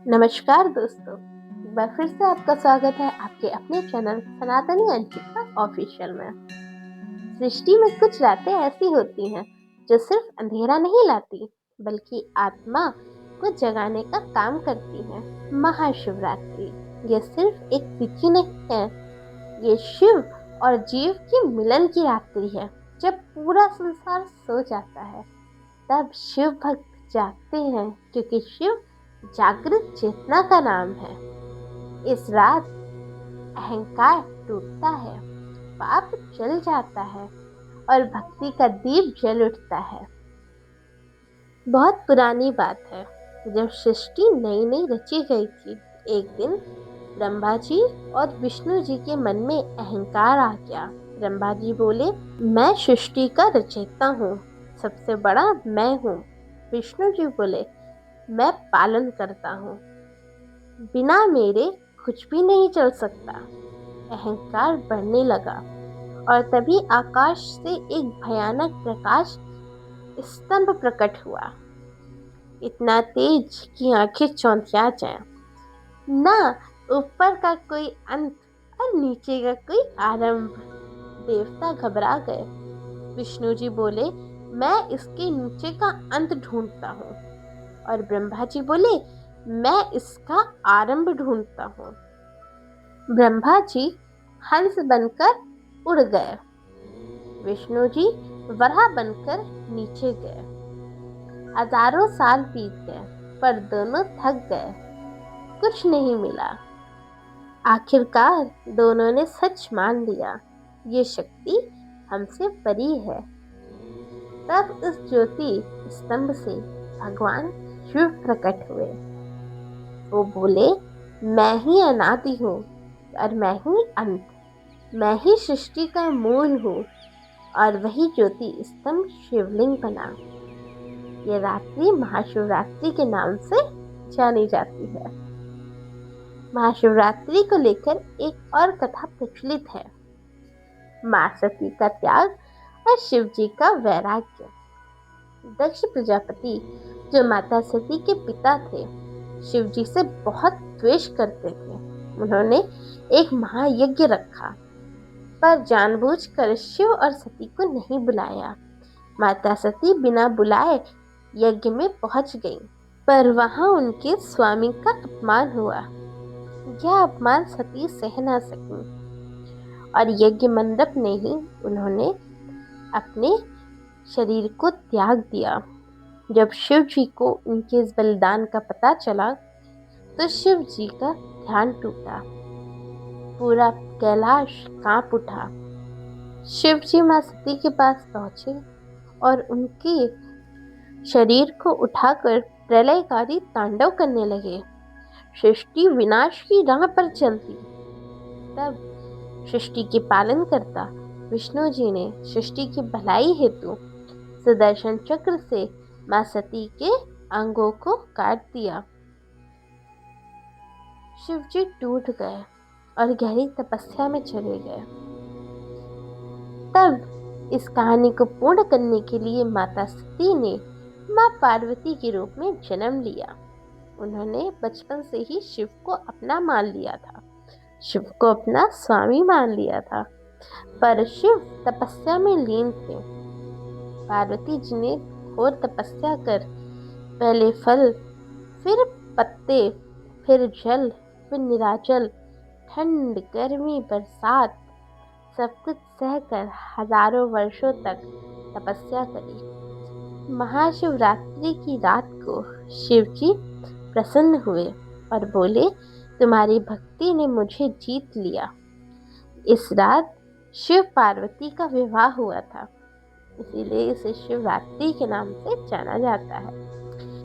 नमस्कार दोस्तों, एक बार फिर से आपका स्वागत है आपके अपने चैनल सनातनी अंशिका ऑफिशियल में। सृष्टि में कुछ रातें ऐसी होती हैं जो सिर्फ अंधेरा नहीं लाती बल्कि आत्मा को जगाने का काम करती हैं। महाशिवरात्रि ये सिर्फ एक तिथि नहीं है, ये शिव और जीव की मिलन की रात्रि है। जब पूरा संसार सो जाता है तब शिव भक्त जागते हैं, क्योंकि शिव जागृत चेतना का नाम है। इस रात अहंकार टूटता है, पाप जल जाता है और भक्ति का दीप जल उठता है। बहुत पुरानी बात है, जब सृष्टि नई नई रची गई थी, एक दिन ब्रह्मा जी और विष्णु जी के मन में अहंकार आ गया। ब्रह्मा जी बोले, मैं सृष्टि का रचयिता हूँ, सबसे बड़ा मैं हूँ। विष्णु जी बोले, मैं पालन करता हूँ, बिना मेरे कुछ भी नहीं चल सकता। अहंकार बढ़ने लगा और तभी आकाश से एक भयानक प्रकाश स्तंभ प्रकट हुआ, इतना तेज कि आंखें चौंधिया जाएं। ना ऊपर का कोई अंत और नीचे का कोई आरंभ। देवता घबरा गए। विष्णु जी बोले, मैं इसके नीचे का अंत ढूंढता हूँ। और ब्रह्मा जी बोले, मैं इसका आरंभ ढूंढता हूँ। ब्रह्मा जी हंस बनकर उड़ गए, विष्णु जी वराह बनकर नीचे गए। हजारों साल बीत गए, पर दोनों थक गए, कुछ नहीं मिला। आखिरकार दोनों ने सच मान लिया, ये शक्ति हमसे परी है। तब उस ज्योति स्तंभ से भगवान शिव प्रकट हुए। वो बोले, मैं ही अनादि हूँ और मैं ही अंत, मैं ही सृष्टि का मूल हूँ। और वही ज्योति स्तंभ शिवलिंग बना। ये रात्रि महाशिवरात्रि के नाम से जानी जाती है। महाशिवरात्रि को लेकर एक और कथा प्रचलित है, मां सती का त्याग और शिव जी का वैराग्य। दक्ष प्रजापति, जो माता सती के पिता थे, शिव जी से बहुत द्वेष करते थे। उन्होंने एक महायज्ञ रखा, पर जानबूझकर शिव और सती को नहीं बुलाया। माता सती बिना बुलाए यज्ञ में पहुंच गईं, पर वहां उनके स्वामी का अपमान हुआ। यह अपमान सती सह न सकी और यज्ञ मंडप में ही उन्होंने अपने शरीर को त्याग दिया। जब शिव जी को उनके इस बलिदान का पता चला तो शिव जी का ध्यान टूटा, पूरा कैलाश कांप उठा। शिव जी मां सती के पास पहुंचे और उनके शरीर को उठाकर प्रलयकारी तांडव करने लगे। सृष्टि विनाश की राह पर चलती। तब सृष्टि के पालन करता विष्णु जी ने सृष्टि की भलाई हेतु सुदर्शन चक्र से मां सती के अंगों को काट दिया। शिव जी टूट गए और गहरी तपस्या में चले गए। तब इस कहानी को पूर्ण करने के लिए माता सती ने मां पार्वती के रूप में जन्म लिया। उन्होंने बचपन से ही शिव को अपना मान लिया था, शिव को अपना स्वामी मान लिया था, पर शिव तपस्या में लीन थे। पार्वती जी ने घोर तपस्या कर पहले फल, फिर पत्ते, फिर जल, फिर निराजल, ठंड, गर्मी, बरसात सब कुछ सहकर हजारों वर्षों तक तपस्या करी। महाशिवरात्रि की रात को शिव जी प्रसन्न हुए और बोले, तुम्हारी भक्ति ने मुझे जीत लिया। इस रात शिव पार्वती का विवाह हुआ था, इसीलिए इसे शिवरात्रि के नाम से जाना जाता है।